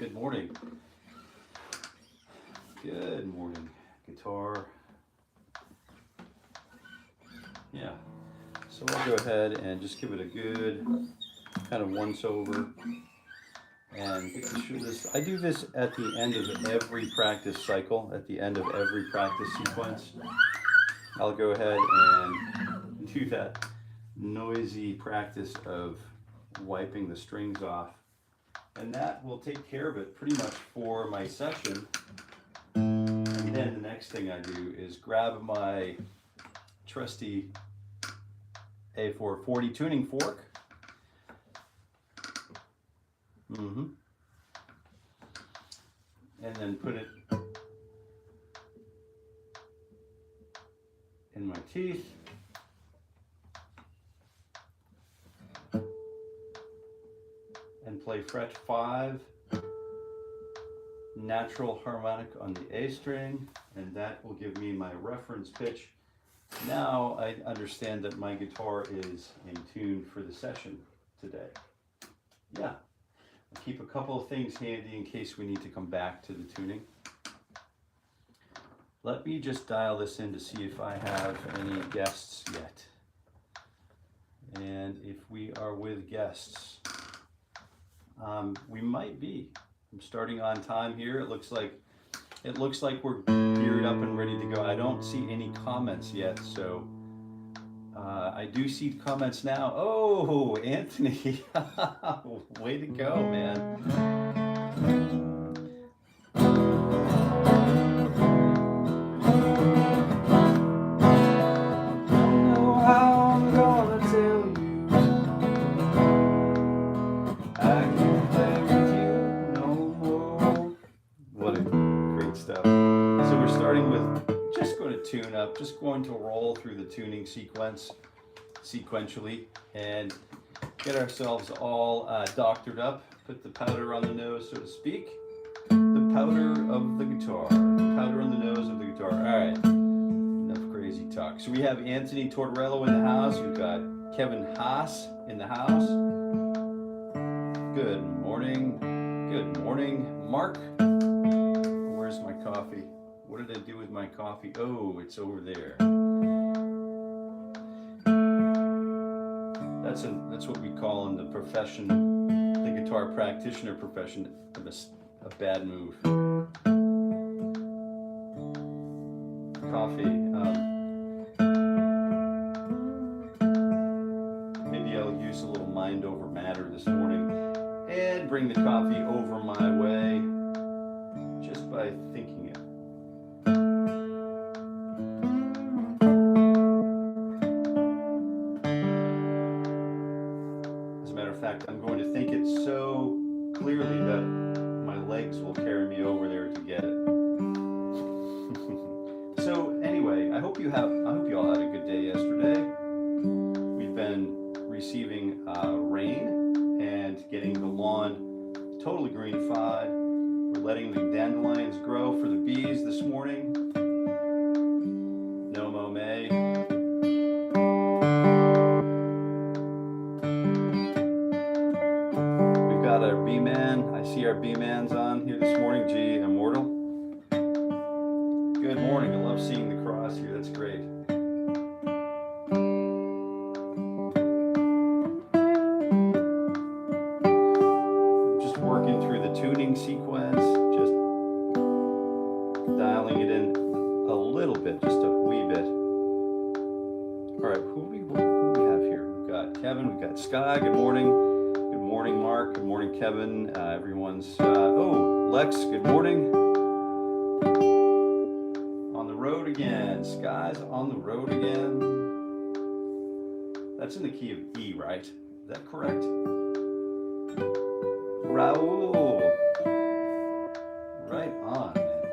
Good morning. Good morning. Guitar. Yeah. So I'll go ahead and just give it a good kind of once over and get through this. I do this at the end of every practice cycle, at the end of every practice sequence. I'll go ahead and do that noisy practice of wiping the strings off. And that will take care of it pretty much for my session. And then the next thing I do is grab my trusty A440 tuning fork. And then put it in my teeth. And play fret 5, natural harmonic on the A string, and that will give me my reference pitch. Now I understand that my guitar is in tune for the session today. Yeah, I'll keep a couple of things handy in case we need to come back to the tuning. Let me just dial this in to see if I have any guests yet. And if we are with guests, we might be. I'm starting on time here. It looks like we're geared up and ready to go. I don't see any comments yet, so I do see comments now. Oh, Anthony, way to go, man. Just going to roll through the tuning sequence sequentially and get ourselves all doctored up, put the powder on the nose, so to speak. The powder of the guitar, the powder on the nose of the guitar. All right, enough crazy talk. So we have Anthony Tortorello in the house. We've got Kevin Haas in the house. Good morning. Good morning, Mark. Where's my coffee? What did I do with my coffee? Oh, it's over there. That's what we call in the profession, the guitar practitioner profession, a bad move. Coffee. Maybe I'll use a little mind over matter this morning and bring the coffee over my way just by thinking it. I'm going to think it so clearly that my legs will carry me over there to get it. So anyway, I hope you all had a good day yesterday. We've been receiving rain and getting the lawn totally greenified. We're letting the dandelions grow for the bees this morning. No mow May. Our B-Man. I see our B-Man's on here this morning. G Immortal. Good morning. I love seeing the cross here. That's great. Just working through the tuning sequence. Just dialing it in a little bit, just a wee bit. All right, who do we have here? We've got Kevin. We've got Sky. Good morning. Good morning, Mark. Good morning, Kevin. Everyone's, oh, Lex, good morning. On the road again. Sky's on the road again. That's in the key of E, right? Is that correct? Raul. Right on, man.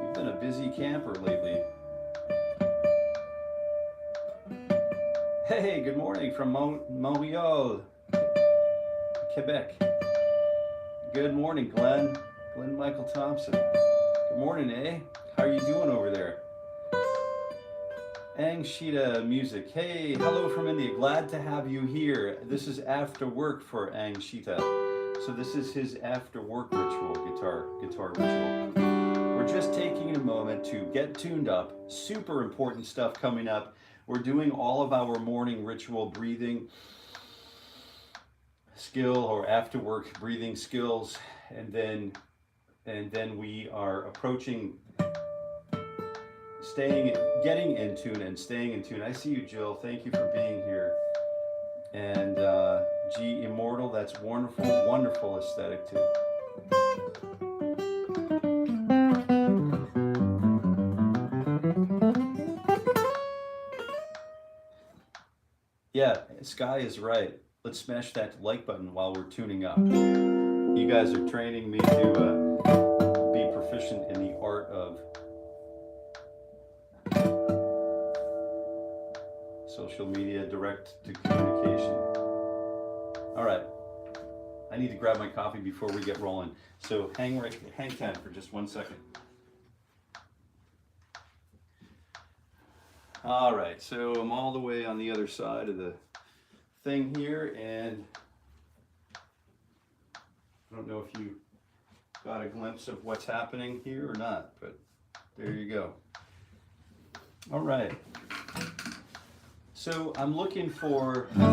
You've been a busy camper lately. Hey, good morning from Montreal, Quebec. Good morning, Glenn. Glenn Michael Thompson. Good morning, eh? How are you doing over there? Angshita Music. Hey, hello from India. Glad to have you here. This is after work for Angshita. So this is his after work ritual, guitar ritual. We're just taking a moment to get tuned up. Super important stuff coming up. We're doing all of our morning ritual breathing skill or after work breathing skills, and then we are approaching getting in tune and staying in tune. I see you, Jill. Thank you for being here. And G Immortal, that's wonderful, wonderful aesthetic too. Yeah, Sky is right. Let's smash that like button while we're tuning up. You guys are training me to be proficient in the art of social media direct to communication. All right, I need to grab my coffee before we get rolling. So hang tight for just 1 second. All right, so I'm all the way on the other side of the thing here, and I don't know if you got a glimpse of what's happening here or not, but there you go. All right. So I'm looking for, we've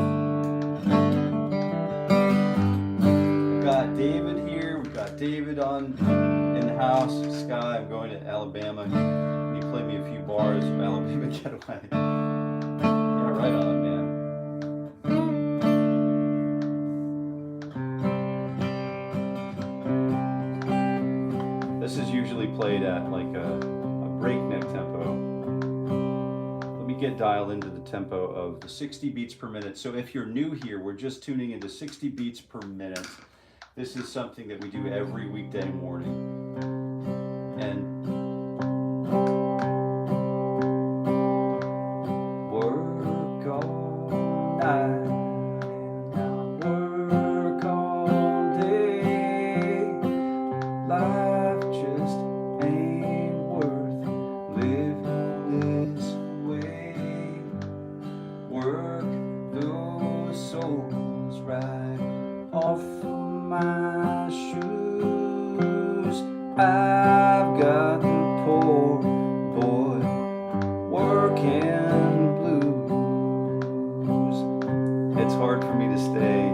got David here, we've got David in the house, Sky, I'm going to Alabama. Can you play me a few bars of Alabama Getaway? Yeah, right on, man. This is usually played at like a breakneck tempo. Let me get dialed into the tempo of the 60 beats per minute. So if you're new here, we're just tuning into 60 beats per minute. This is something that we do every weekday morning. And work all night. I've got the poor boy working blues. It's hard for me to stay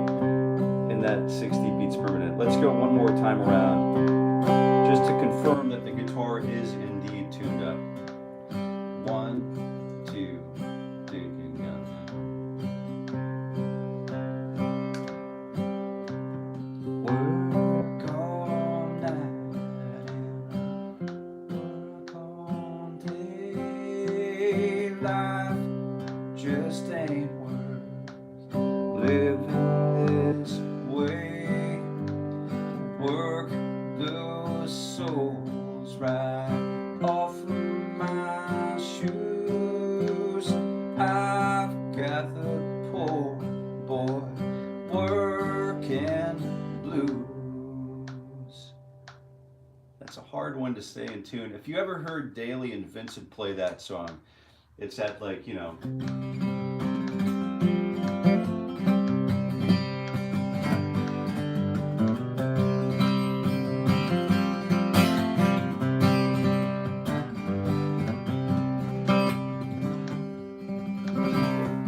in that 60 beats per minute. Let's go one more time around, just to confirm that the guitar is indeed tuned up. 1, 2, 3, go. Just ain't worth living this way. Work those souls right off of my shoes. I've got the poor boy working blues. That's a hard one to stay in tune. If you ever heard Daly and Vincent play that song, it's at like, you know,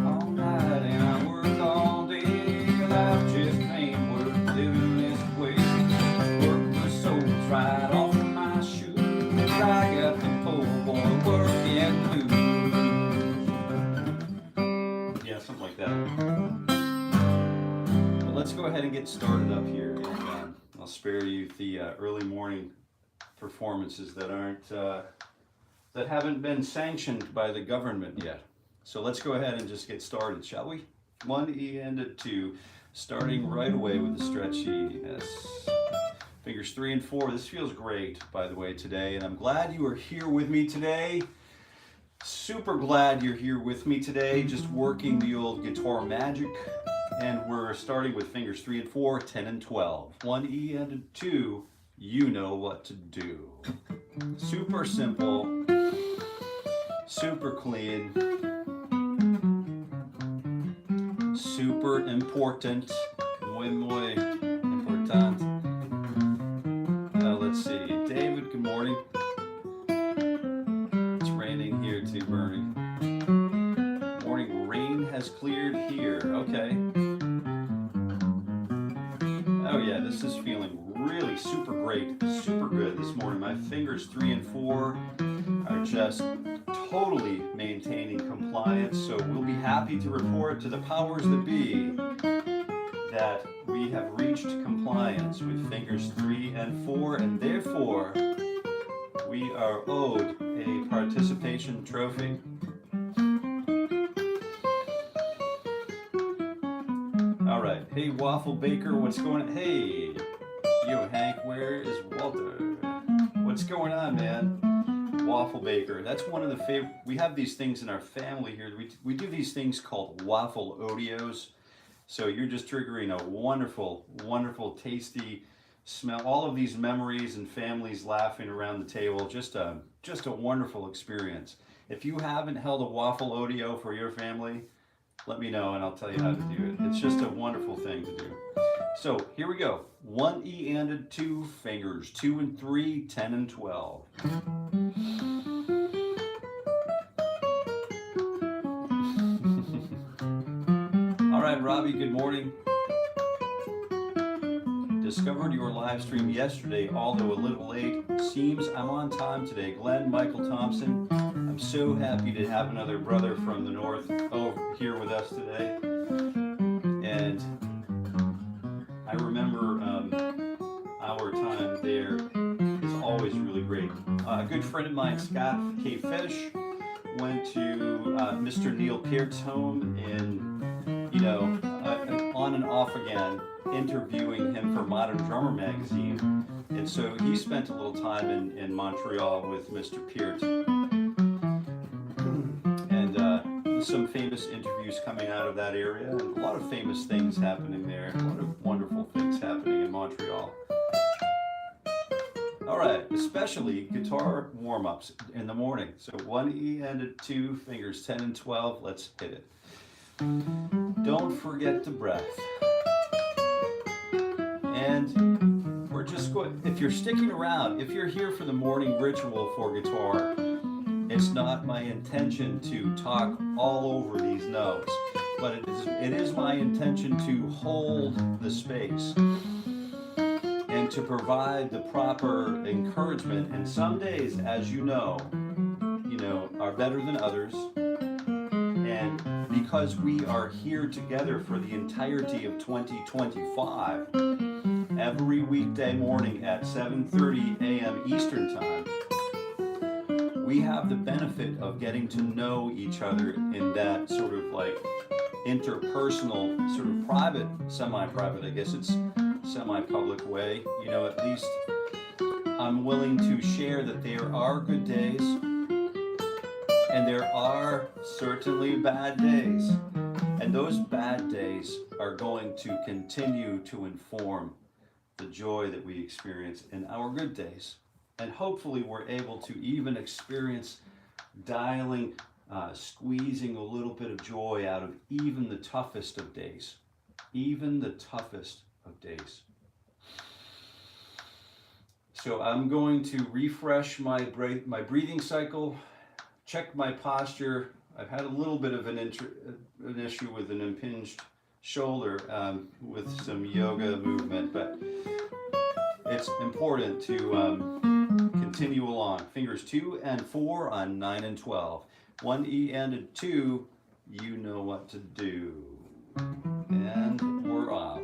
all night and I work all day. Life just ain't worth living this way. Work the souls right off of my shoes. I got the poor boy working blues. Something like that. But let's go ahead and get started up here, and I'll spare you the early morning performances that aren't that haven't been sanctioned by the government yet. So let's go ahead and just get started, shall we? 1 E and a 2, starting right away with the stretch E. Yes. Fingers 3 and 4. This feels great, by the way, today, and I'm glad you are here with me today. Super glad you're here with me today, just working the old guitar magic. And we're starting with fingers 3 and 4, 10 and 12. 1 E and a 2, you know what to do. Super simple, super clean, super important, muy, muy importante. Oh yeah, this is feeling really super great, super good this morning. My fingers 3 and 4 are just totally maintaining compliance, so we'll be happy to report to the powers that be that we have reached compliance with fingers 3 and 4, and therefore we are owed a participation trophy. All right, hey Waffle Baker, what's going on? Hey, yo Hank, where is Walter? What's going on, man? Waffle Baker, that's one of the favorite. We have these things in our family here. We do these things called waffle odios. So you're just triggering a wonderful, wonderful, tasty smell. All of these memories and families laughing around the table. Just a wonderful experience. If you haven't held a waffle odio for your family, let me know and I'll tell you how to do it. It's just a wonderful thing to do. So here we go. 1 E and 2 fingers, 2 and 3, 10 and 12. All right, Robbie, good morning. Discovered your live stream yesterday, although a little late. Seems I'm on time today. Glenn Michael Thompson, I'm so happy to have another brother from the north over here with us today. And I remember our time there is always really great. A good friend of mine, Scott K. Fish, went to Mr. Neil Peart's home and, on and off again, interviewing him for Modern Drummer magazine. And so he spent a little time in Montreal with Mr. Peart. And some famous interviews coming out of that area, and a lot of famous things happening there, a lot of wonderful things happening in Montreal. All right, especially guitar warm-ups in the morning. So 1 E and 2 fingers, 10 and 12, let's hit it. Don't forget the breath. And we're just going, if you're sticking around, if you're here for the morning ritual for guitar, it's not my intention to talk all over these notes, but it is my intention to hold the space and to provide the proper encouragement. And some days, as you know, are better than others. And because we are here together for the entirety of 2025, every weekday morning at 7:30 a.m. Eastern Time, we have the benefit of getting to know each other in that sort of like interpersonal, sort of private, semi-private, I guess it's semi-public way. At least I'm willing to share that there are good days and there are certainly bad days. And those bad days are going to continue to inform the joy that we experience in our good days. And hopefully we're able to even experience dialing, squeezing a little bit of joy out of even the toughest of days. Even the toughest of days. So I'm going to refresh my breathing cycle, check my posture. I've had a little bit of an issue with an impinged shoulder with some yoga movement, but it's important to continue along. Fingers 2 and 4 on 9 and 12. 1 E and 2, you know what to do. And we're off.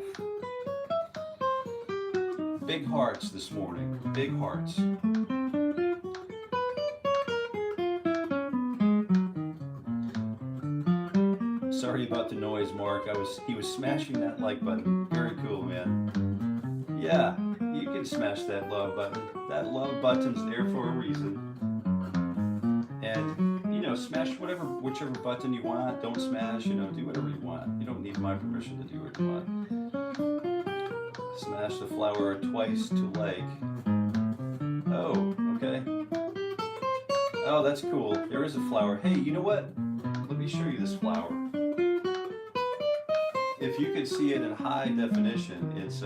Big hearts this morning, big hearts. Sorry about the noise, Mark. He was smashing that like button. Very cool, man. Yeah, you can smash that love button. That love button's there for a reason. And smash whichever button you want. Don't smash, do whatever you want. You don't need my permission to do what you want. Smash the flower twice to like. Oh, okay. Oh, that's cool. There is a flower. Hey, you know what? Let me show you this flower. If you could see it in high definition, it's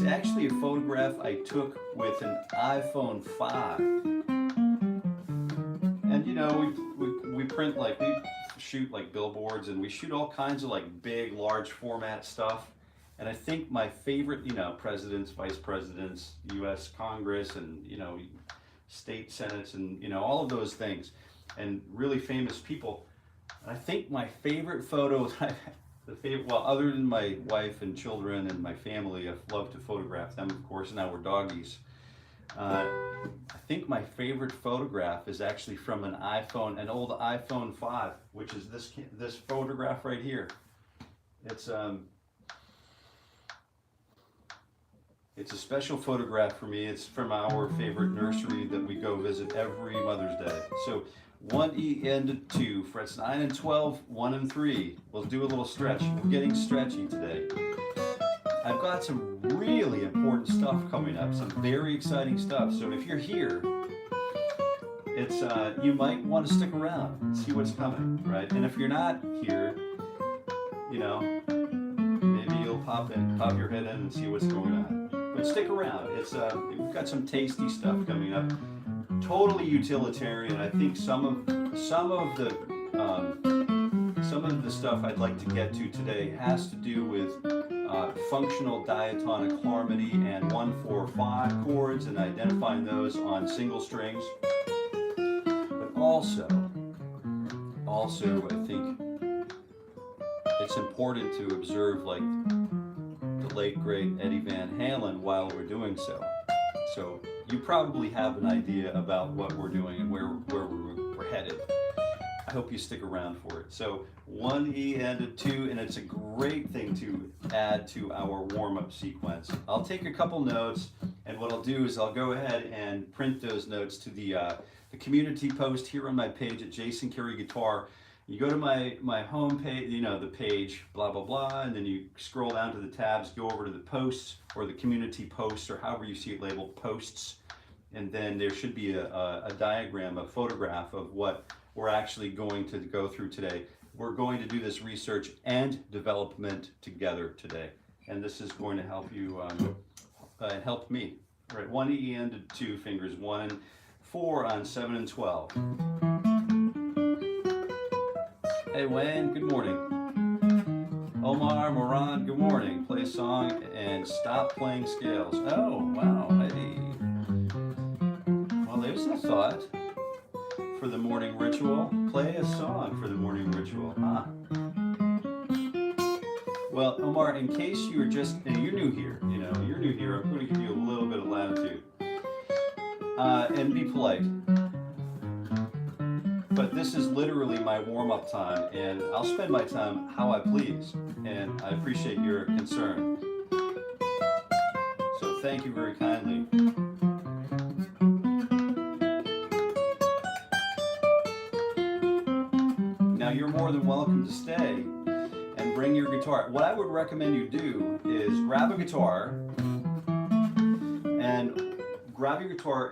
actually a photograph I took with an iPhone 5. And we print we shoot billboards, and we shoot all kinds of big, large format stuff. And I think my favorite, you know, presidents, vice presidents, U.S. Congress, and, you know, state senates, and, you know, all of those things, and really famous people. And I think my favorite photo, well, other than my wife and children and my family, I love to photograph them, of course. Now we're doggies. I think my favorite photograph is actually from an iPhone, an old iPhone 5, which is this photograph right here. It's a special photograph for me. It's from our favorite nursery that we go visit every Mother's Day. So 1E and 2, frets 9 and 12, 1 and 3. We'll do a little stretch. We're getting stretchy today. I've got some really important stuff coming up, some very exciting stuff. So if you're here, it's you might want to stick around and see what's coming, right? And if you're not here, you know, maybe you'll pop your head in and see what's going on. But stick around. It's we've got some tasty stuff coming up. Totally utilitarian. I think some of the stuff I'd like to get to today has to do with functional diatonic harmony and 1-4-5 chords and identifying those on single strings. But also I think it's important to observe, like the late great Eddie Van Halen, while we're doing so. So you probably have an idea about what we're doing and where we're headed. I hope you stick around for it. So 1E and a 2, and it's a great thing to add to our warm-up sequence. I'll take a couple notes, and what I'll do is I'll go ahead and print those notes to the community post here on my page at Jason Carey Guitar. You go to my home page, you know, the page, blah, blah, blah, and then you scroll down to the tabs, go over to the posts or the community posts, or however you see it labeled, posts, and then there should be a diagram, a photograph of what we're actually going to go through today. We're going to do this research and development together today, and this is going to help you, help me. All right, 1E and 2 fingers, 1 and 4 on 7 and 12. Hey Wayne, good morning. Omar, Moran, good morning. Play a song and stop playing scales. Oh, wow, hey. Well, there's a thought for the morning ritual. Play a song for the morning ritual. Ah. Well, Omar, in case you're you're new here, you know, you're new here, I'm going to give you a little bit of latitude. And be polite. But this is literally my warm-up time, and I'll spend my time how I please, and I appreciate your concern. So thank you very kindly. Now you're more than welcome to stay and bring your guitar. What I would recommend you do is grab a guitar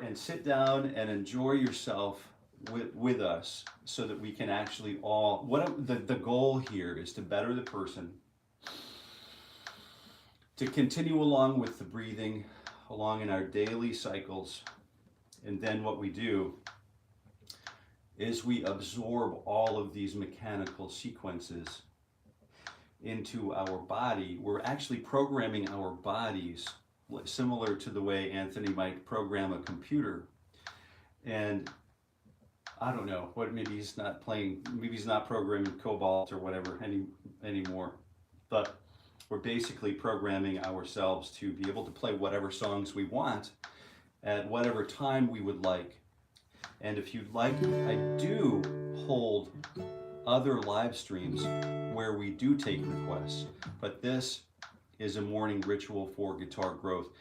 and sit down and enjoy yourself with us, so that we can actually all, the goal here is to better the person, to continue along with the breathing, along in our daily cycles, and then what we do is we absorb all of these mechanical sequences into our body. We're actually programming our bodies similar to the way Anthony might program a computer. And I don't know, maybe he's not programming Cobalt or whatever anymore, but we're basically programming ourselves to be able to play whatever songs we want at whatever time we would like. And if you'd like, I do hold other live streams where we do take requests, but this is a morning ritual for guitar growth.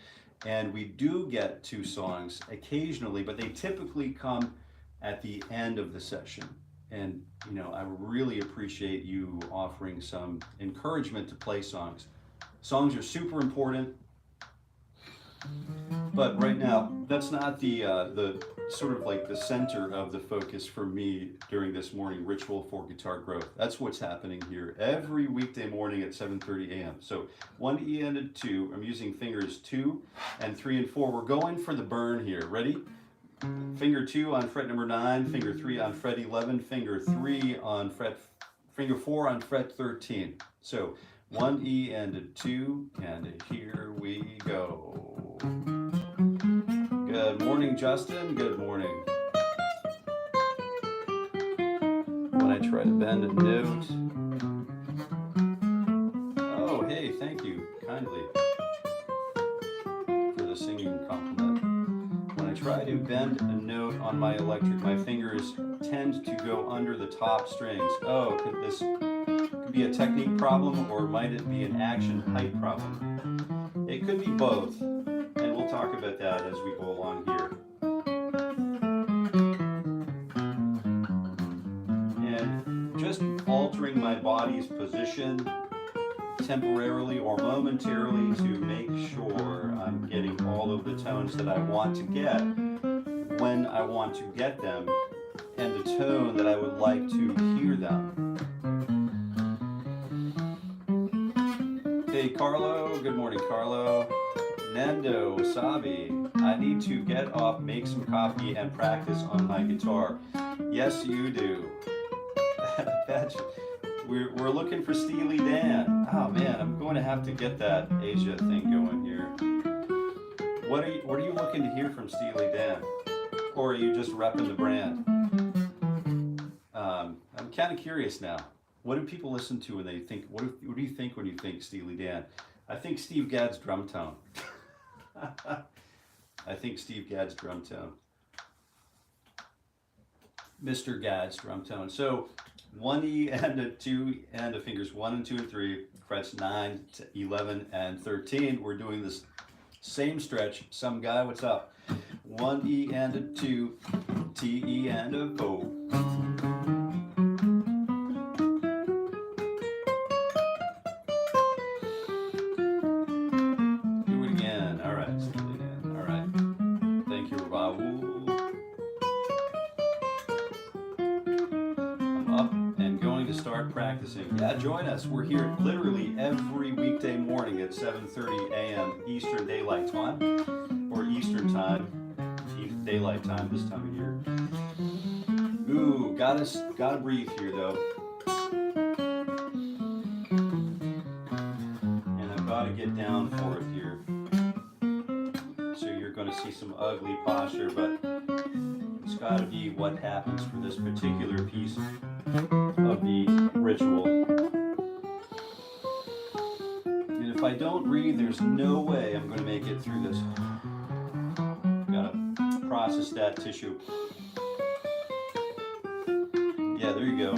And we do get 2 songs occasionally, but they typically come at the end of the session. And you know, I really appreciate you offering some encouragement to play songs. Songs are super important, but right now that's not the sort of like the center of the focus for me during this morning ritual for guitar growth. That's what's happening here every weekday morning at 7:30 a.m. So 1E and a 2, I'm using fingers 2 and 3 and 4. We're going for the burn here. Ready? Finger 2 on fret number 9, finger 3 on fret 11, finger 4 on fret 13. So 1 E and a 2, and here we go. Good morning, Justin. Good morning. When I try to bend a note. Oh, hey, thank you kindly for the singing compliment. When I try to bend a note on my electric, my fingers tend to go under the top strings. Oh, could this be a technique problem, or might it be an action height problem? It could be both, and we'll talk about that as we go along here. And just altering my body's position temporarily or momentarily to make sure I'm getting all of the tones that I want to get when I want to get them, and the tone that I would like to hear them. Hey Carlo, good morning Carlo. Nando, Wasabi, I need to get off, make some coffee, and practice on my guitar. Yes, you do. We're looking for Steely Dan. Oh man, I'm going to have to get that Asia thing going here. What are you looking to hear from Steely Dan? Or are you just repping the brand? I'm kind of curious now. What do people listen to when they think, what do you think when you think Steely Dan? I think Steve Gadd's drum tone. I think Steve Gadd's drum tone. Mr. Gadd's drum tone. So 1 E and a 2 and a fingers 1 and 2 and 3, frets 9, 11, and 13. We're doing this same stretch. Some guy, what's up? 1 E and a 2, T, E, and a O. Do it again. All right, Steely Dan. All right. Thank you, Raul. I'm up and going to start practicing. Yeah, join us. We're here literally every weekday morning at 7:30 a.m. Eastern Daylight Time, or Eastern Time, Daylight Time this time of year. Ooh, gotta breathe here though. And I've got to get down for it here. So you're going to see some ugly posture, but it's got to be what happens for this particular piece of the ritual. And if I don't breathe, there's no way I'm going to make it through this. Gotta process that tissue. Yeah, there you go.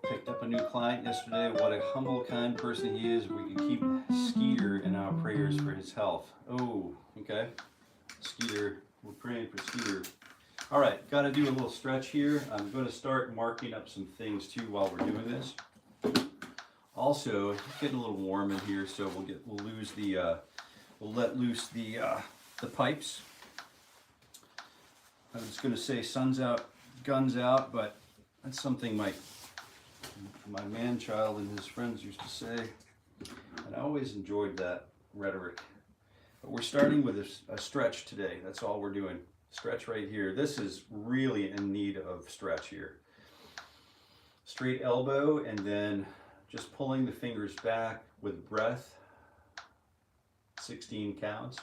Picked up a new client yesterday. What a humble, kind person he is. We can keep Skeeter in our prayers for his health. Oh, okay. Skeeter, we're praying for Skeeter. All right, got to do a little stretch here. I'm going to start marking up some things too while we're doing this. Also, it's getting a little warm in here, so we'll let loose the pipes. I was going to say sun's out, guns out, but that's something my man-child and his friends used to say, and I always enjoyed that rhetoric. But we're starting with a stretch today. That's all we're doing. Stretch right here. This is really in need of stretch here. Straight elbow, and then just pulling the fingers back with breath. 16 counts.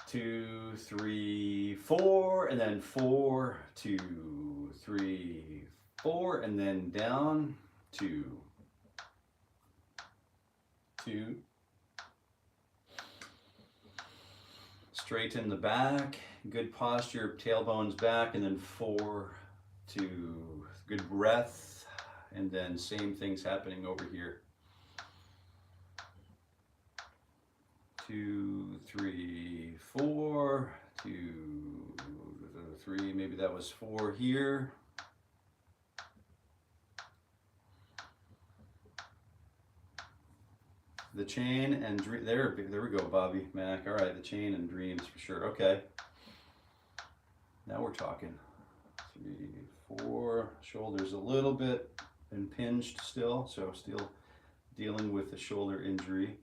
2, 3, 4, and then 4, 2, 3, 4, and then down. 2, 2. Straighten the back, good posture, tailbone's back, and then 4, 2, good breath, and then same things happening over here. 2, 3, 4, 2, 3, maybe that was 4 here. The chain and there we go, Bobby Mac. All right, the chain and dreams for sure. Okay. Now we're talking. 3, 4. Shoulders a little bit impinged still, so still dealing with a shoulder injury.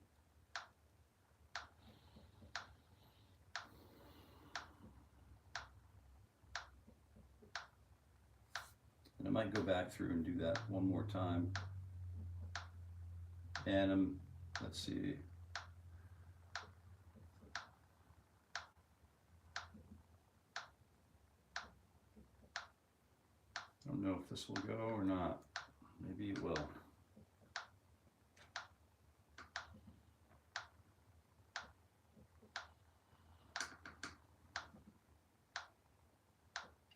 And I might go back through and do that one more time. And let's see. I don't know if this will go or not. Maybe it will.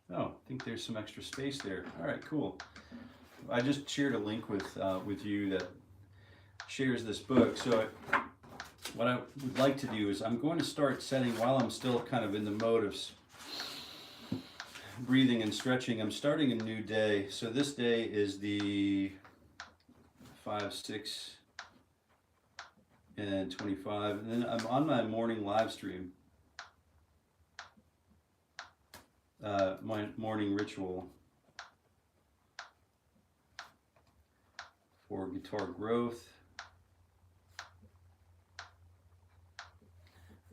Oh, I think there's some extra space there. All right, cool. I just shared a link with you that shares this book. So what I would like to do is I'm going to start setting, while I'm still kind of in the mode of breathing and stretching, I'm starting a new day. So this day is the 5, 6, and 25. And then I'm on my morning live stream. My morning ritual for guitar growth.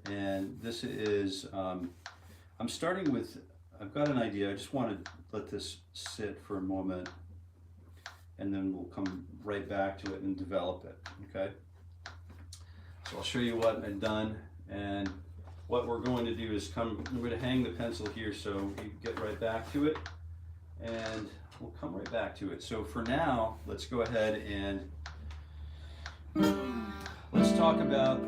And this is, I'm starting with, I've got an idea. I just want to let this sit for a moment and then we'll come right back to it and develop it, okay? So I'll show you what I've done, and what we're going to do is we're going to hang the pencil here so we get right back to it, and we'll come right back to it. So for now, let's go ahead and let's talk about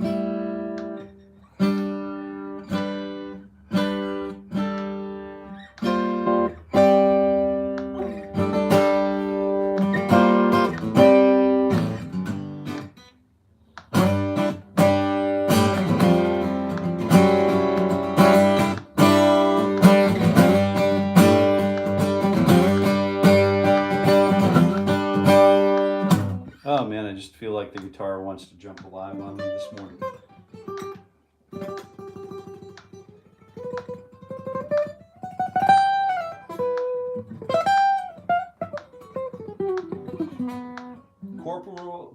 feel like the guitar wants to jump alive on me this morning.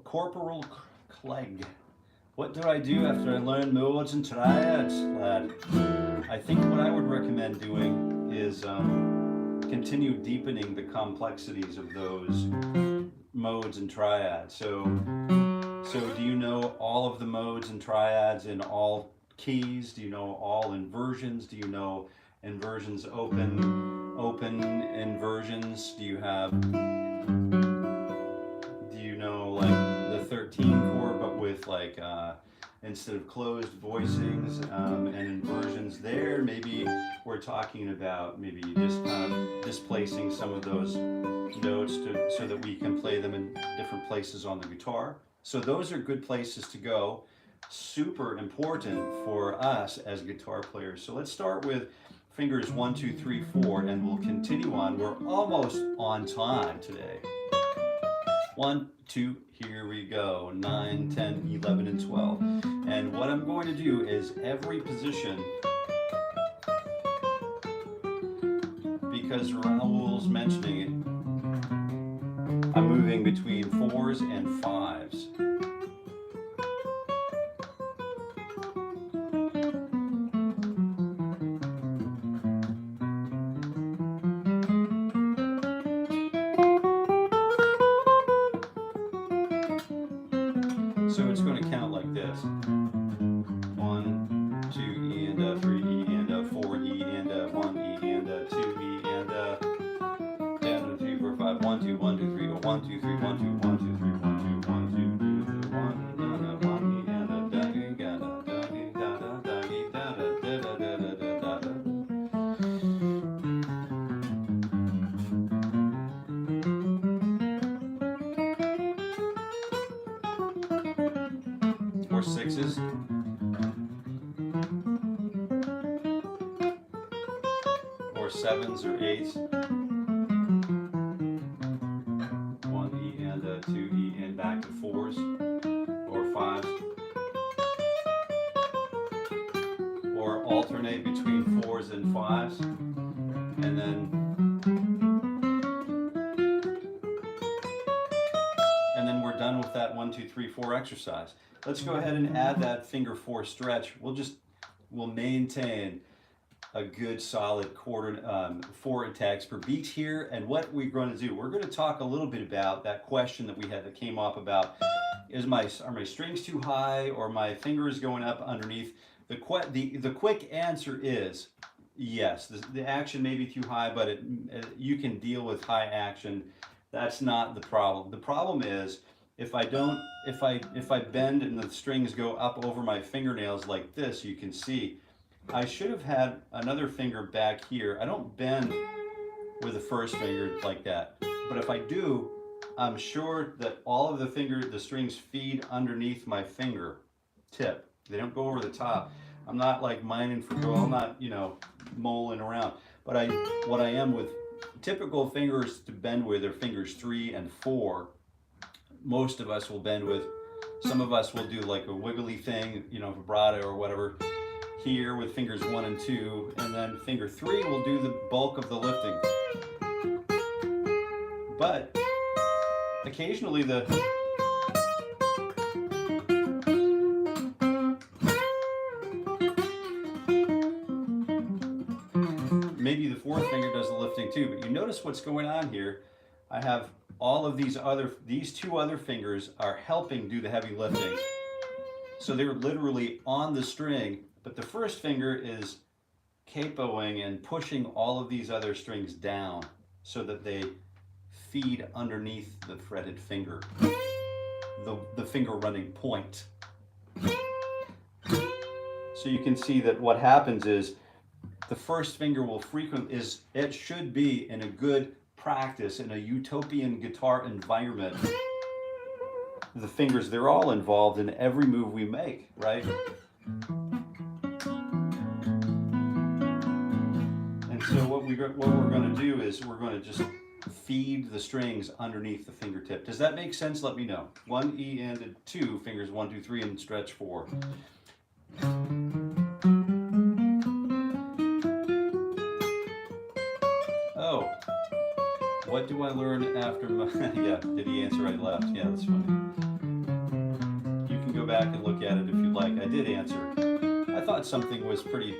Corporal Clegg. What do I do after I learn modes and triads, lad? I think what I would recommend doing is continue deepening the complexities of those modes and triads. So do you know all of the modes and triads in all keys? Do you know all inversions? Do you know inversions open inversions? Do you know like the 13 chord but with like instead of closed voicings and inversions there? Maybe we're talking about maybe just kind of displacing some of those notes so that we can play them in different places on the guitar. So those are good places to go. Super important for us as guitar players. So let's start with fingers 1, 2, 3, 4, and we'll continue on. We're almost on time today. 1, 2, here we go. 9, 10, 11, and 12. And what I'm going to do is every position, because Raul's mentioning it, I'm moving between 4s and 5s. So it's going to count like this. 1, 2, E and 3, E and 4, E and 1, E and 2, E and 10, 3, 4, 5, 1, 2, 1, 2, 3, or 1, 2, 3, 1, 2, 1, 2, 3, 1, 2, 1, 2, 1, 1, E and da da da da da da. Or 6s. Or 7s or 8s. 1 E and 2 E and back to 4s or 5s. Or alternate between 4s and 5s. And then we're done with that 1, 2, 3, 4 exercise. Let's go ahead and add that finger 4 stretch. We'll maintain a good solid chord, 4 attacks per beat here. And what we're going to do, we're going to talk a little bit about that question that we had that came up about, are my strings too high or my fingers going up underneath? The quick answer is yes. The action may be too high, but you can deal with high action. That's not the problem. The problem is if I bend and the strings go up over my fingernails like this, you can see I should have had another finger back here. I don't bend with the first finger like that, but if I do, I'm sure that all of the strings feed underneath my finger tip. They don't go over the top. I'm not like mining for gold. I'm not, mulling around. But what I am with typical fingers to bend with are fingers 3 and 4. Most of us will bend with. Some of us will do like a wiggly thing, vibrato or whatever. Here with fingers 1 and 2, and then finger 3 will do the bulk of the lifting. But occasionally maybe the 4th finger does the lifting too, but you notice what's going on here. I have all of these 2 other fingers are helping do the heavy lifting. So they're literally on the string, but the first finger is capoing and pushing all of these other strings down so that they feed underneath the fretted finger, the finger running point. So you can see that what happens is the first finger will it should be in a good practice, in a utopian guitar environment. The fingers, they're all involved in every move we make, right? And so what we're going to do is we're going to just feed the strings underneath the fingertip. Does that make sense? Let me know. 1 E and 2 fingers, 1, 2, 3, and stretch 4. Oh, what do I learn after my, yeah, did he answer right left? Yeah, that's funny. You can go back and look at it if you'd like. I did answer. I thought something was pretty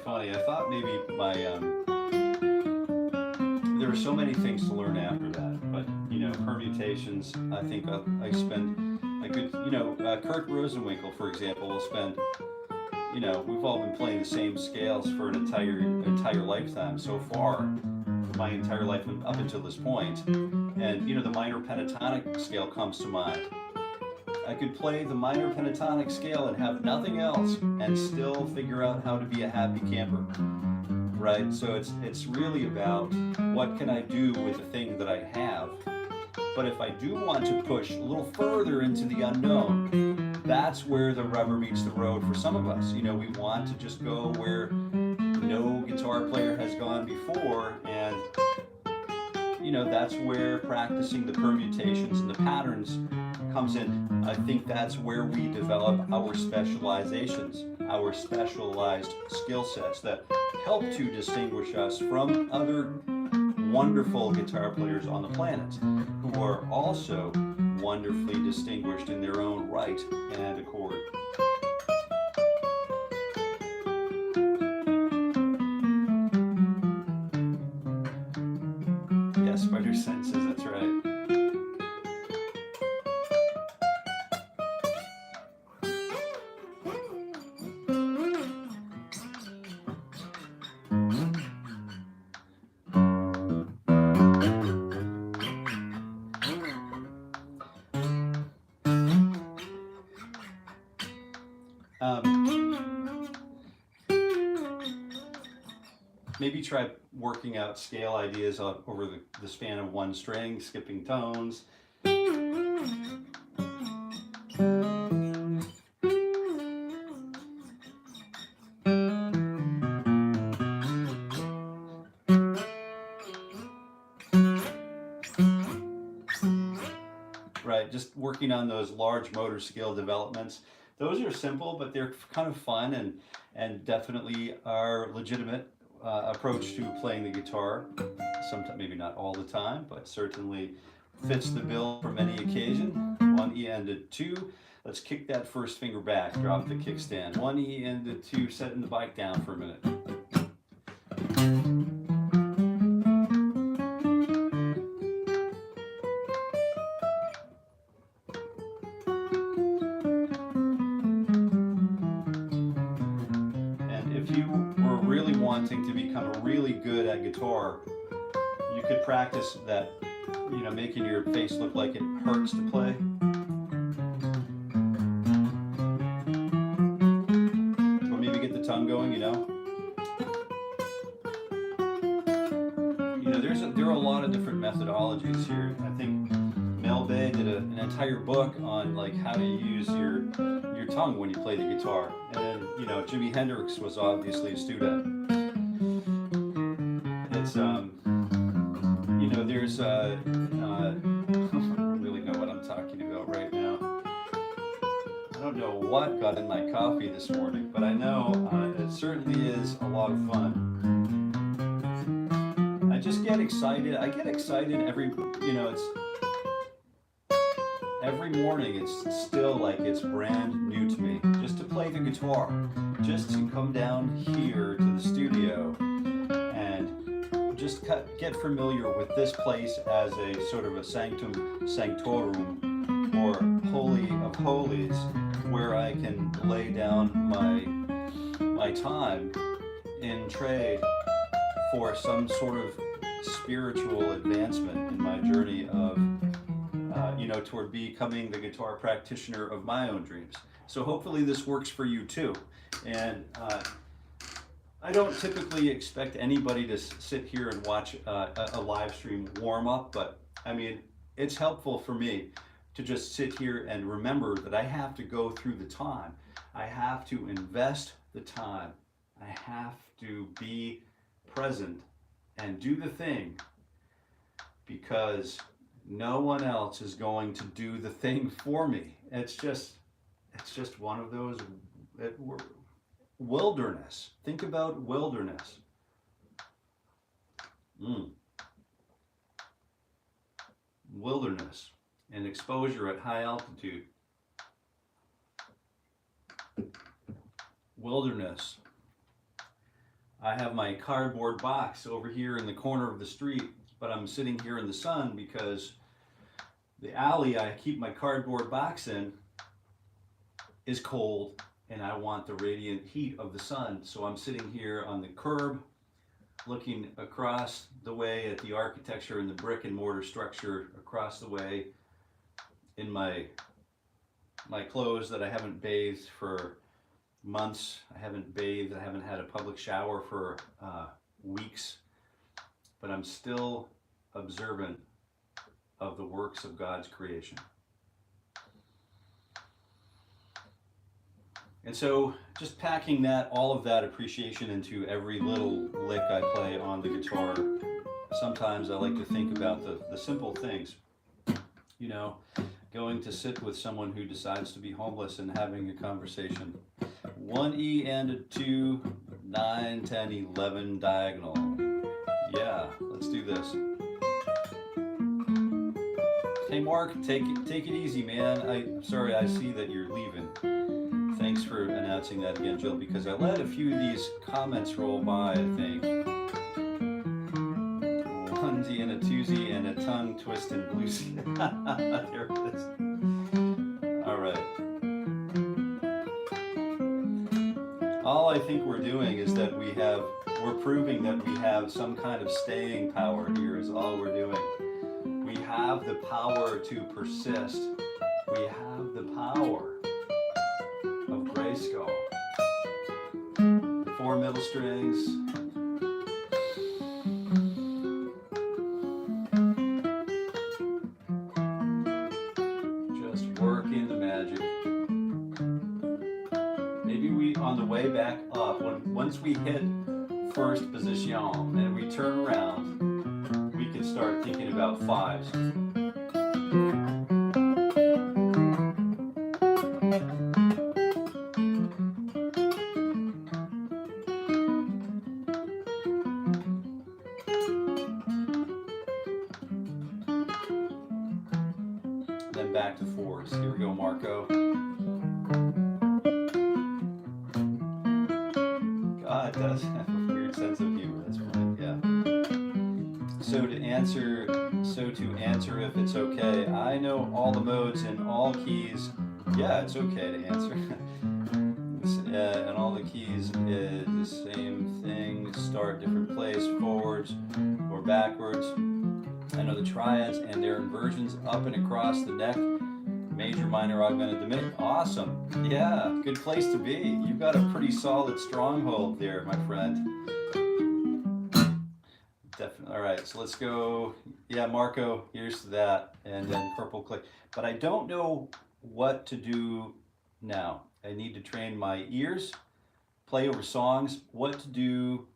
funny. I thought maybe there were so many things to learn after that, but permutations, I think I spend a good, Kurt Rosenwinkel, for example, will spend, we've all been playing the same scales for an entire lifetime so far, my entire life up until this point, and the minor pentatonic scale comes to mind. I could play the minor pentatonic scale and have nothing else and still figure out how to be a happy camper, right? So it's really about what can I do with the thing that I have. But if I do want to push a little further into the unknown, that's where the rubber meets the road for some of us. We want to just go where no guitar player has gone before, and that's where practicing the permutations and the patterns comes in. I think that's where we develop our specializations, our specialized skill sets that help to distinguish us from other wonderful guitar players on the planet who are also wonderfully distinguished in their own right and accord. Yes, spider senses, that's right. Maybe try working out scale ideas over the span of one string, skipping tones. Right, just working on those large motor skill developments. Those are simple, but they're kind of fun and definitely are legitimate approach to playing the guitar. Sometimes, maybe not all the time, but certainly fits the bill for many occasions. 1, 1 E into 2. Let's kick that first finger back, drop the kickstand. 1 E into 2, setting the bike down for a minute. And if you were really wanting to become really good at guitar, you could practice that, you know, making your face look like it hurts to play. Or maybe get the tongue going, you know. You know, there are a lot of different methodologies here. I think Mel Bay did an entire book on like how to use your tongue when you play the guitar. And then, you know, Jimi Hendrix was obviously a student. It's you know, there's I don't really know what I'm talking about right now. I don't know what got in my coffee this morning, but I know it certainly is a lot of fun. I just get excited. I get excited every, you know, it's every morning. It's still like it's brand new to me. Just to play the guitar, just to come down here to the studio and just get familiar with this place as a sort of a sanctum sanctorum, or holy of holies, where I can lay down my time in trade for some sort of spiritual advancement in my journey of, you know, toward becoming the guitar practitioner of my own dreams. So hopefully this works for you too. And I don't typically expect anybody to sit here and watch a live stream warm up, but I mean, it's helpful for me to just sit here and remember that I have to go through the time. I have to invest the time. I have to be present and do the thing, because no one else is going to do the thing for me. It's just one of those wilderness. Think about wilderness. Wilderness and exposure at high altitude. Wilderness. I have my cardboard box over here in the corner of the street, but I'm sitting here in the sun because the alley I keep my cardboard box in is cold, and I want the radiant heat of the sun. So I'm sitting here on the curb looking across the way at the architecture and the brick and mortar structure across the way in my clothes that I haven't bathed for months. I haven't bathed, I haven't had a public shower for weeks, but I'm still observant of the works of God's creation. And so just packing all of that appreciation into every little lick I play on the guitar, sometimes I like to think about the simple things. You know, going to sit with someone who decides to be homeless and having a conversation. 1 E and a 2, 9, 10, 11 diagonal. Yeah, let's do this. Hey Mark, take it easy, man. I'm sorry, I see that you're leaving. Thanks for announcing that again, Jill, because I let a few of these comments roll by, I think. Onesie and a twosie and a tongue twist and bluesy. There it is. All right. All I think we're doing is that we're proving that we have some kind of staying power here is all we're doing. We have the power to persist. We have the power of grayskull. 4 middle strings. Just working the magic. Maybe we, on the way back up, once we hit first position and we turn around, we can start thinking about fives. Then back to fours. backwards. Here we go, Marco. God does have a weird sense of humor. That's right. Yeah. So to answer if it's okay, I know all the modes in all keys. Yeah, it's okay to answer. And all the keys is the same thing. Start different place, forwards or backwards. I know the triads and their inversions up and across the neck. Major, minor, augmented, diminished. Awesome. Yeah, good place to be. You've got a pretty solid stronghold there, my friend. Definitely. All right, so let's go. Yeah, Marco, here's that. And then purple click. But I don't know what to do now. I need to train my ears, play over songs, what to do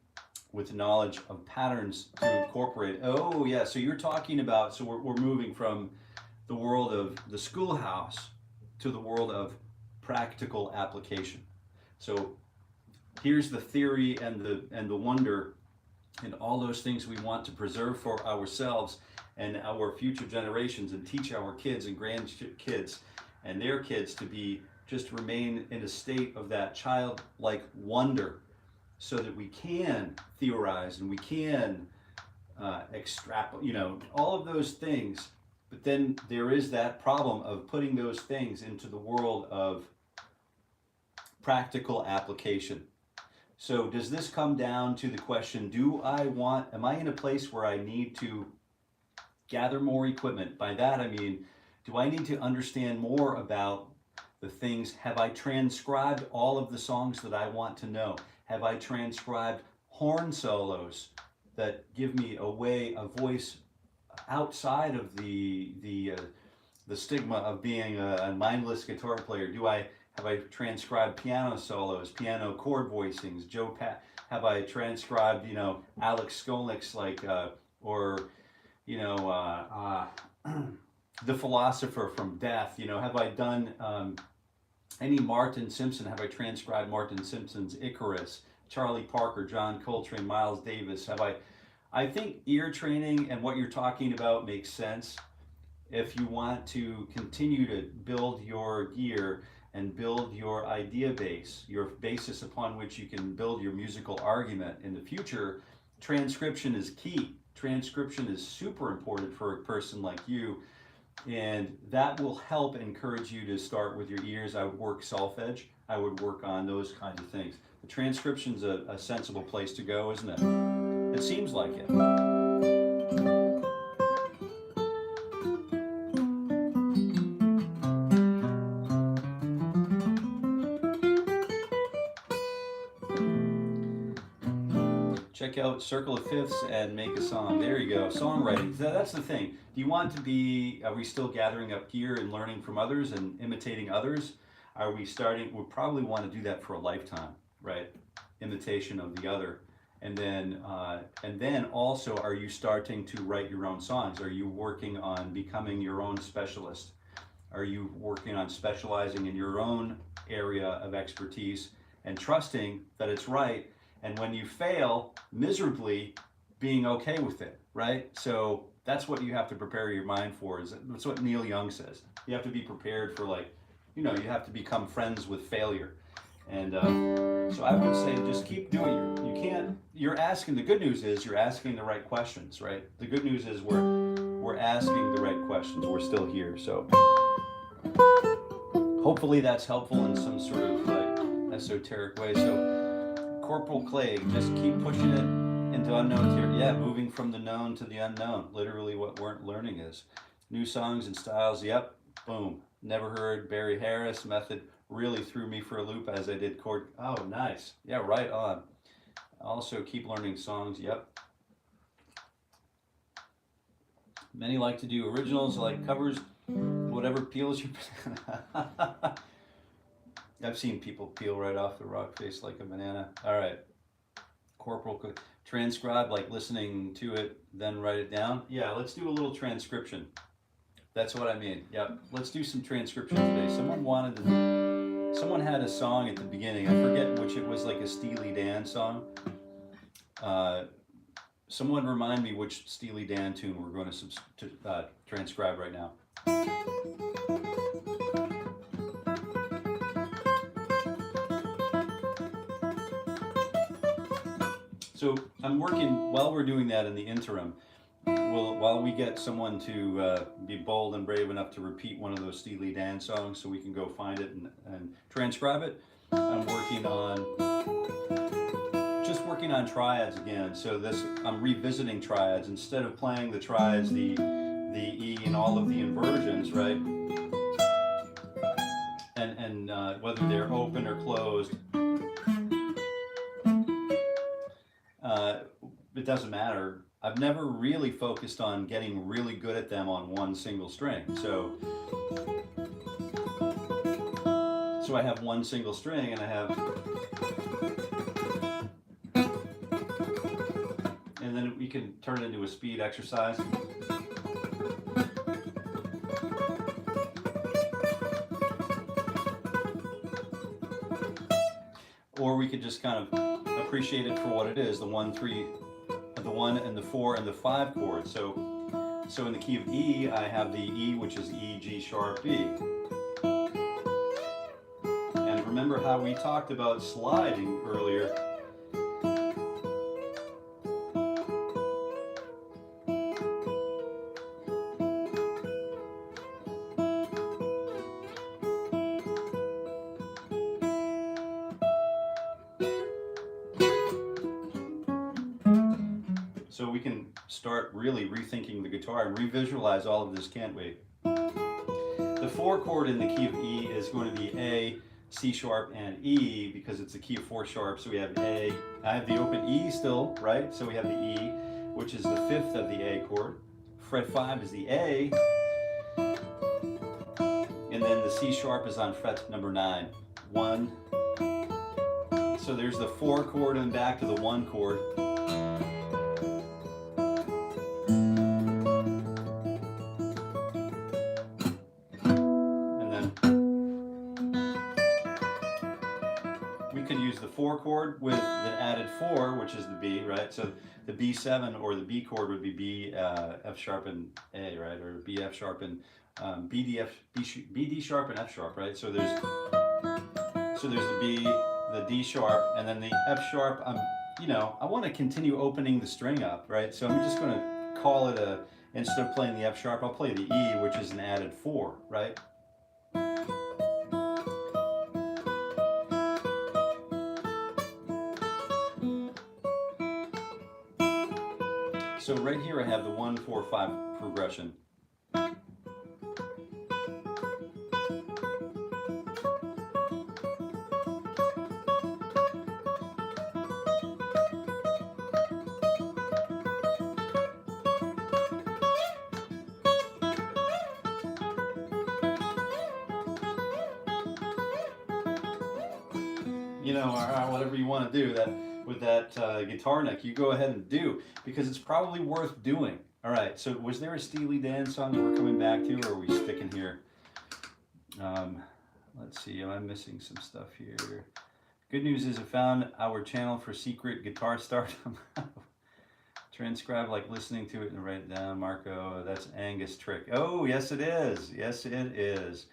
with the knowledge of patterns to incorporate. Oh, yeah, so you're talking about, so we're moving from the world of the schoolhouse to the world of practical application. So here's the theory and the wonder and all those things we want to preserve for ourselves and our future generations, and teach our kids and grandkids and their kids to be just remain in a state of that childlike wonder, so that we can theorize and we can extrapolate, you know, all of those things. But then there is that problem of putting those things into the world of practical application. So does this come down to the question, am I in a place where I need to gather more equipment? By that I mean, do I need to understand more about the things? Have I transcribed all of the songs that I want to know? Have I transcribed horn solos that give me a voice outside of the stigma of being a mindless guitar player? Have I transcribed piano solos, piano chord voicings? Have I transcribed, you know, Alex Skolnick's The Philosopher from Death? You know, have I done any Martin Simpson? Have I transcribed Martin Simpson's Icarus? Charlie Parker, John Coltrane, Miles Davis? I think ear training and what you're talking about makes sense if you want to continue to build your gear and build your idea base, your basis upon which you can build your musical argument in the future. Transcription is key. Transcription is super important for a person like you, and that will help encourage you to start with your ears. I would work solfege. I would work on those kinds of things. The transcription's a sensible place to go, isn't it? It seems like it. Check out Circle of Fifths and make a song. There you go. Songwriting. That's the thing. Do you want to be, are we still gathering up gear and learning from others and imitating others? Are we starting, we probably want to do that for a lifetime, right? Imitation of the other. And then also, are you starting to write your own songs? Are you working on becoming your own specialist? Are you working on specializing in your own area of expertise and trusting that it's right? And when you fail miserably, being okay with it, right? So that's what you have to prepare your mind for. That's what Neil Young says. You have to be prepared for, like, you know, you have to become friends with failure. And so I would say just keep doing it. You're asking, the good news is you're asking the right questions, right? The good news is we're asking the right questions. We're still here. So hopefully that's helpful in some sort of like esoteric way. So Corporal Clay, just keep pushing it into unknown territory. Yeah, moving from the known to the unknown. Literally what learning is. New songs and styles, yep, boom. Never heard Barry Harris method. Really threw me for a loop as I did chord. Oh, nice. Yeah, right on. Also keep learning songs, yep. Many like to do originals, like covers, whatever peels you. I've seen people peel right off the rock face like a banana. All right. Corporal, transcribe, like listening to it, then write it down. Yeah, let's do a little transcription. That's what I mean. Yep. Let's do some transcription today. Someone had a song at the beginning. I forget which. It was like a Steely Dan song. Someone remind me which Steely Dan tune we're going to transcribe right now. So I'm working, while we're doing that in the interim, while we get someone to be bold and brave enough to repeat one of those Steely Dan songs so we can go find it and transcribe it, I'm just working on triads again. So I'm revisiting triads. Instead of playing the triads, the E and all of the inversions, right? And whether they're open or closed, it doesn't matter. I've never really focused on getting really good at them on one single string. So I have one single string and I have, and then we can turn it into a speed exercise. Or we could just kind of appreciate it for what it is, the 1, 3, the 1 and the 4 and the 5 chords. So in the key of E, I have the E, which is E, G sharp, B. And remember how we talked about sliding earlier. So we can start really rethinking the guitar and revisualize all of this, can't we? The 4 chord in the key of E is going to be A, C sharp, and E because it's a key of 4 sharp. So we have A. I have the open E still, right? So we have the E, which is the 5th of the A chord. Fret 5 is the A. And then the C sharp is on fret number 9. 1. So there's the 4 chord and back to the 1 chord. The 4 chord with the added 4, which is the B, right? So the B7 or the B chord would be B, F sharp, and A, right? Or B, F sharp, and B, D sharp, and F sharp, right? So there's the B, the D sharp, and then the F sharp. You know, I want to continue opening the string up, right? So I'm just going to call it instead of playing the F sharp, I'll play the E, which is an added 4, right? So right here I have the 1, 4, 5 progression. You know, or whatever you want to do with that guitar neck, you go ahead and do, because it's probably worth doing. All right, so was there a Steely Dan song that we're coming back to, or are we sticking here? Let's see, am I missing some stuff here? Good news is I found our channel for secret guitar stardom. Transcribe like listening to it and write it down, Marco. That's Angus' trick. Oh, yes it is. Yes it is.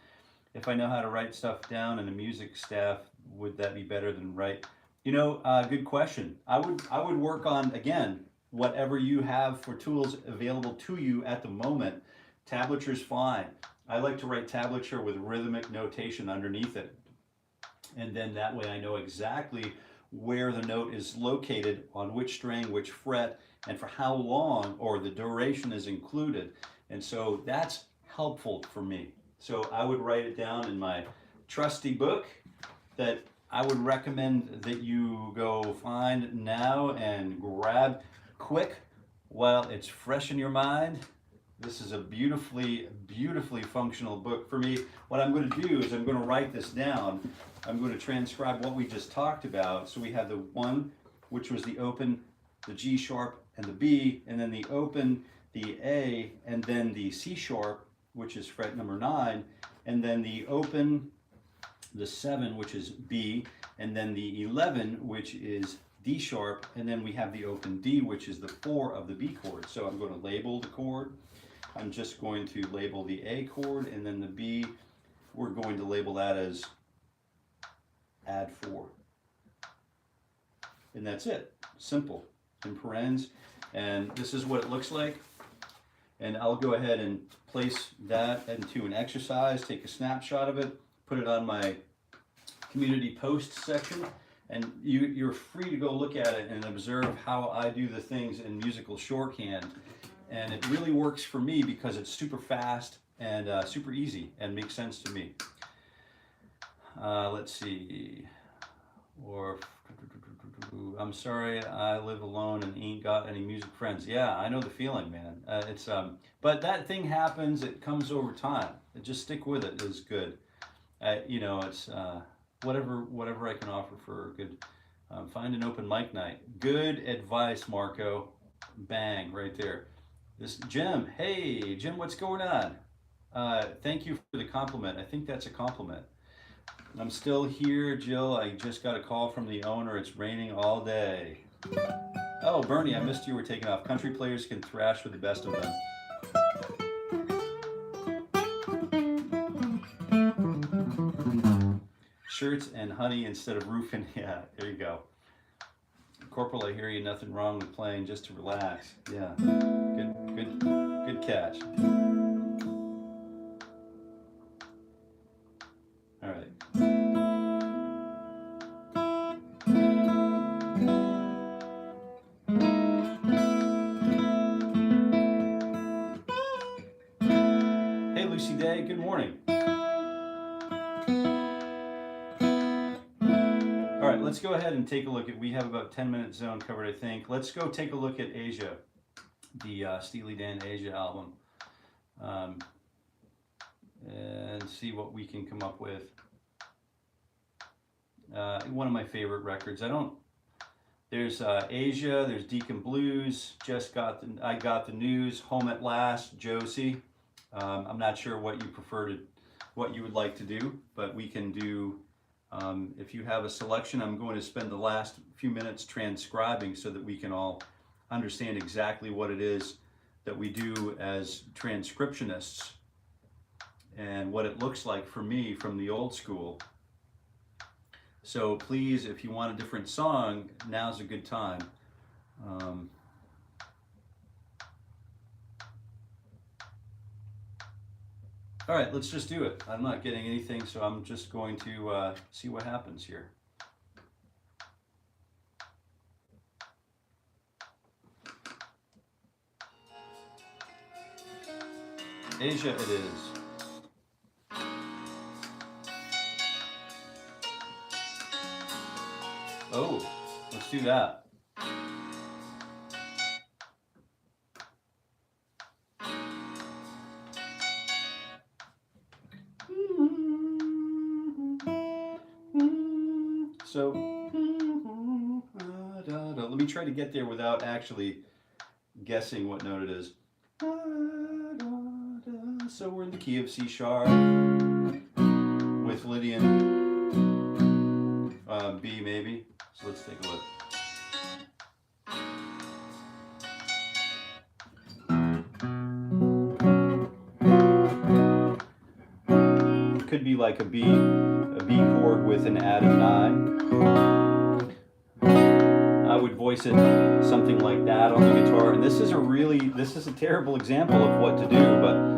If I know how to write stuff down and the music staff, would that be better than write? You know, good question. I would work on, again, whatever you have for tools available to you at the moment. Tablature's fine. I like to write tablature with rhythmic notation underneath it. And then that way I know exactly where the note is located, on which string, which fret, and for how long, or the duration is included. And so that's helpful for me. So I would write it down in my trusty book that I would recommend that you go find now and grab quick while it's fresh in your mind. This is a beautifully, beautifully functional book for me. What I'm going to do is I'm going to write this down. I'm going to transcribe what we just talked about. So we have the 1, which was the open, the G sharp, and the B, and then the open, the A, and then the C sharp, which is fret number 9, and then the open, the 7, which is B, and then the 11, which is D sharp, and then we have the open D, which is the 4 of the B chord. So I'm going to label the chord. I'm just going to label the A chord, and then the B, we're going to label that as add 4. And that's it. Simple. in parens, and this is what it looks like. And I'll go ahead and place that into an exercise, take a snapshot of it, put it on my community posts section, and you're free to go look at it and observe how I do the things in musical shorthand. And it really works for me because it's super fast and super easy and makes sense to me. Let's see. Or, I'm sorry, I live alone and ain't got any music friends. Yeah, I know the feeling, man. But that thing happens. It comes over time. Just stick with it is good. You know, it's whatever I can offer for a good. Find an open mic night. Good advice, Marco. Bang, right there. This Jim. Hey, Jim, what's going on? Thank you for the compliment. I think that's a compliment. I'm still here, Jill. I just got a call from the owner. It's raining all day. Oh, Bernie, I missed you were taking off. Country players can thrash with the best of them. Shirts and honey instead of roofing. Yeah, there you go. Corporal, I hear you. Nothing wrong with playing just to relax. Yeah, good catch. All right. Hey, Lucy Day. Good morning. All right, let's go ahead and take a look at. We have about 10-minute zone covered, I think. Let's go take a look at Asia, the Steely Dan Asia album. And see what we can come up with. One of my favorite records. There's Asia, there's Deacon Blues, I Got the News, Home at Last, Josie. I'm not sure what you would like to do, but we can do, if you have a selection, I'm going to spend the last few minutes transcribing so that we can all understand exactly what it is that we do as transcriptionists and what it looks like for me from the old school. So please, if you want a different song, now's a good time. All right, let's just do it. I'm not getting anything, so I'm just going to see what happens here. Asia it is. Oh, let's do that. So, let me try to get there without actually guessing what note it is. So we're in the key of C sharp with Lydian B maybe. So let's take a look. It could be like a B chord with an added 9. I would voice it something like that on the guitar. And this is a terrible example of what to do, but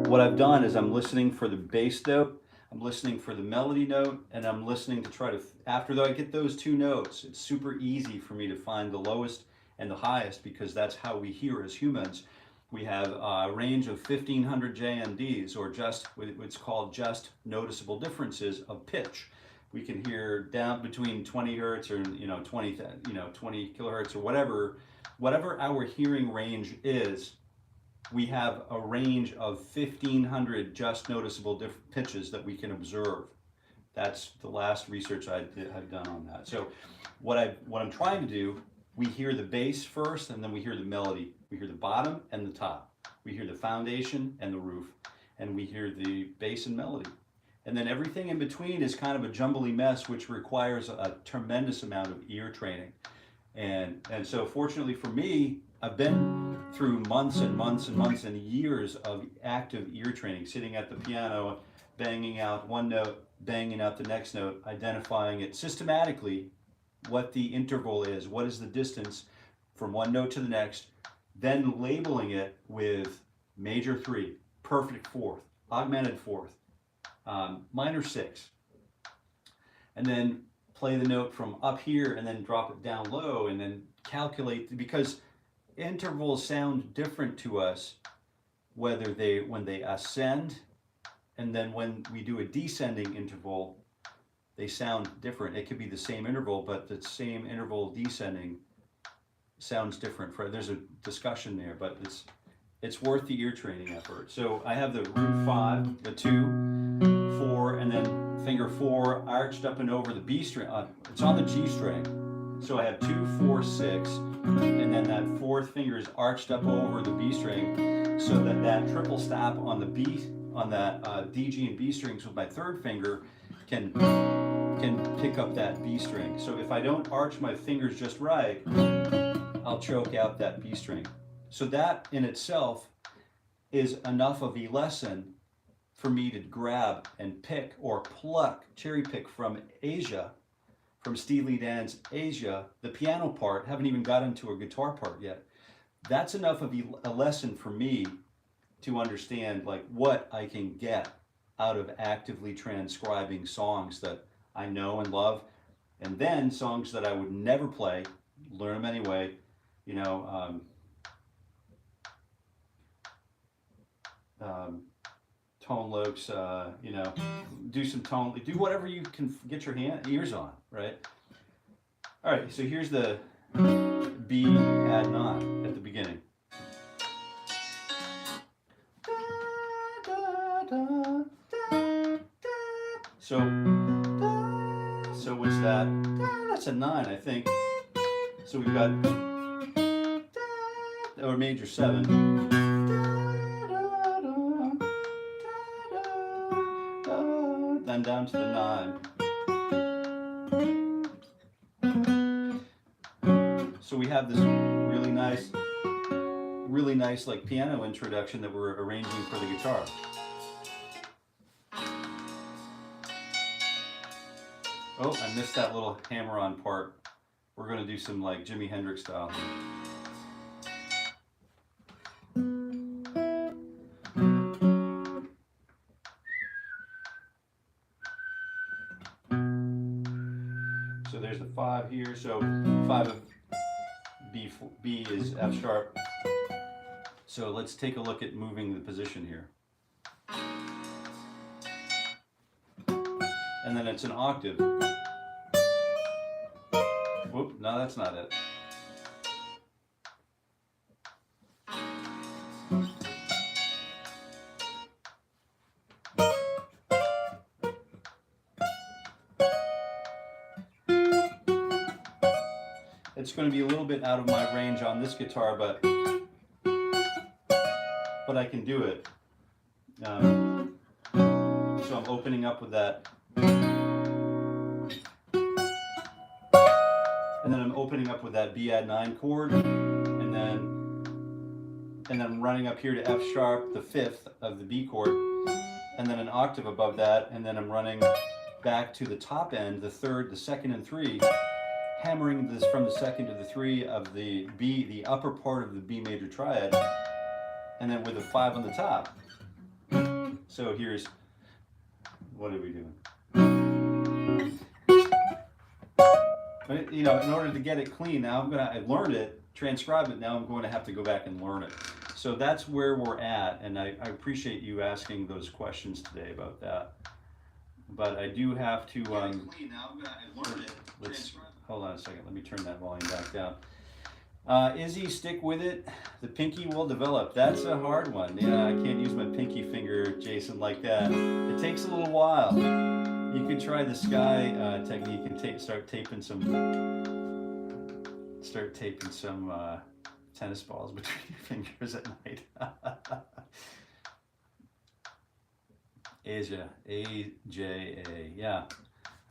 what I've done is I'm listening for the bass note, I'm listening for the melody note, and I'm listening to try to, after I get those two notes, it's super easy for me to find the lowest and the highest because that's how we hear as humans. We have a range of 1500 JMDs, or just what's called just noticeable differences of pitch. We can hear down between 20 hertz or 20 kilohertz or whatever our hearing range is. We have a range of 1500 just noticeable pitches that we can observe. That's the last research I've done on that. So what I'm trying to do, we hear the bass first and then we hear the melody. We hear the bottom and the top. We hear the foundation and the roof, and we hear the bass and melody. And then everything in between is kind of a jumbly mess, which requires a tremendous amount of ear training. And so fortunately for me, I've been through months and months and months and years of active ear training, sitting at the piano, banging out one note, banging out the next note, identifying it systematically, what the interval is, what is the distance from one note to the next, then labeling it with major 3, perfect 4th, augmented 4th, minor 6, and then play the note from up here and then drop it down low and then calculate, because intervals sound different to us when they ascend, and then when we do a descending interval, they sound different. It could be the same interval, but the same interval descending sounds different. There's a discussion there, but it's worth the ear training effort. So I have the root 5, the 2, 4, and then finger 4 arched up and over the B string. It's on the G string. So I have 2, 4, 6, and then that 4th finger is arched up over the B string, so that that triple stop on the B, on that D, G, and B strings with my 3rd finger can pick up that B string. So if I don't arch my fingers just right, I'll choke out that B string. So that in itself is enough of a lesson for me to grab and pick or pluck, cherry pick from Asia, from Steely Dan's Asia, the piano part. Haven't even got into a guitar part yet. That's enough of a lesson for me to understand like what I can get out of actively transcribing songs that I know and love, and then songs that I would never play, learn them anyway, you know, tone loops, you know, do some tone, do whatever you can get your ears on, right? All right, so here's the B add 9 at the beginning. So what's that? That's a 9, I think. So we've got, or major 7. Then down to the 9. So we have this really nice like piano introduction that we're arranging for the guitar. Oh, I missed that little hammer-on part. We're going to do some like Jimi Hendrix style. So there's the 5 here. So 5 of B is F sharp. So let's take a look at moving the position here. And then it's an octave. Whoop, no, that's not it. It's going to be a little bit out of my range on this guitar, but I can do it. So I'm opening up with that. And then I'm opening up with that B add 9 chord, and then I'm running up here to F sharp, the 5th of the B chord, and then an octave above that, and then I'm running back to the top end, the 3rd, the 2nd, and 3, hammering this from the 2nd to the 3 of the B, the upper part of the B major triad, and then with a 5 on the top. So here's, what are we doing? You know, in order to get it clean, now I learned it, transcribe it, now I'm going to have to go back and learn it. So that's where we're at, and I appreciate you asking those questions today about that. But I do have to, hold on a second, let me turn that volume back down. Izzy, stick with it. The pinky will develop. That's a hard one. Yeah, I can't use my pinky finger, Jason, like that. It takes a little while. You could try the sky technique and start taping some tennis balls between your fingers at night. Asia, AJA, yeah.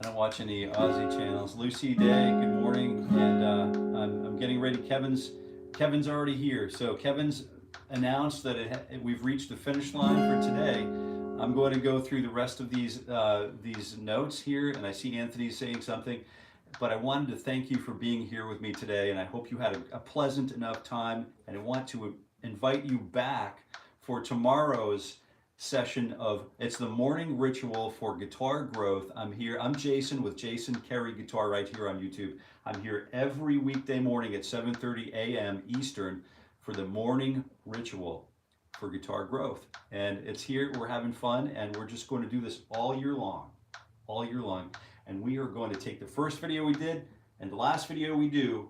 I don't watch any Aussie channels. Lucy Day, good morning, and I'm getting ready. Kevin's already here, so Kevin's announced that we've reached the finish line for today. I'm going to go through the rest of these notes here, and I see Anthony saying something, but I wanted to thank you for being here with me today, and I hope you had a pleasant enough time, and I want to invite you back for tomorrow's session of, it's the morning ritual for guitar growth. I'm Jason with Jason Carey Guitar right here on YouTube. I'm here every weekday morning at 7:30 a.m. Eastern for the morning ritual for guitar growth. And it's here, we're having fun, and we're just going to do this all year long. And we are going to take the first video we did and the last video we do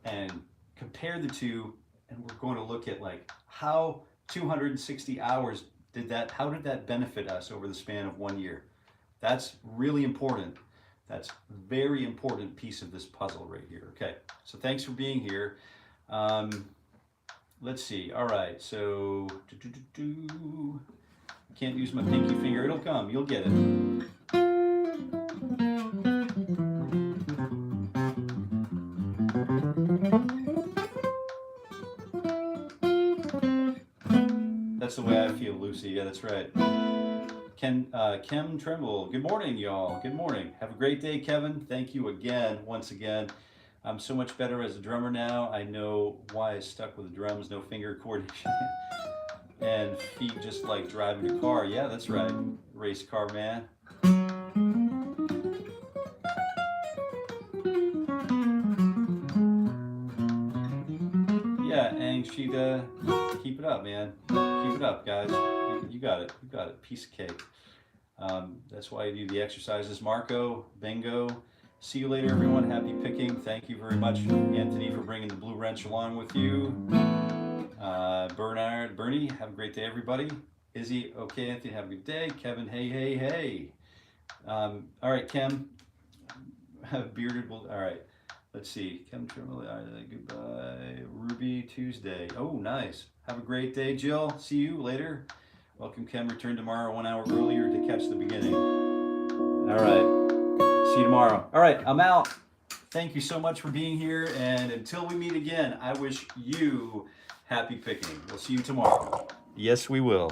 and compare the two, and we're going to look at like how 260 hours how did that benefit us over the span of 1 year? That's really important. That's a very important piece of this puzzle right here. Okay, so thanks for being here. Let's see. All right, so can't use my pinky finger. It'll come. You'll get it. That's the way I feel, Lucy. Yeah, that's right. Kem Tremble. Good morning, y'all. Good morning. Have a great day, Kevin. Thank you again, once again. I'm so much better as a drummer now. I know why I stuck with the drums, no finger coordination, and feet just like driving a car. Yeah, that's right. Race car man. Yeah, Angshita, keep it up, man. Keep it up, guys. You got it. You got it. Piece of cake. That's why I do the exercises. Marco, bingo. See you later, everyone. Happy picking. Thank you very much, Anthony, for bringing the blue wrench along with you. Bernie, have a great day, everybody. Izzy, okay, Anthony, have a good day. Kevin, hey. All right, Kem, bearded, all right. Let's see. Kem Trimble, goodbye. Ruby, Tuesday. Oh, nice. Have a great day, Jill. See you later. Welcome, Kem. Return tomorrow 1 hour earlier to catch the beginning. All right. See you tomorrow. All right, I'm out. Thank you so much for being here. And until we meet again, I wish you happy picking. We'll see you tomorrow. Yes, we will.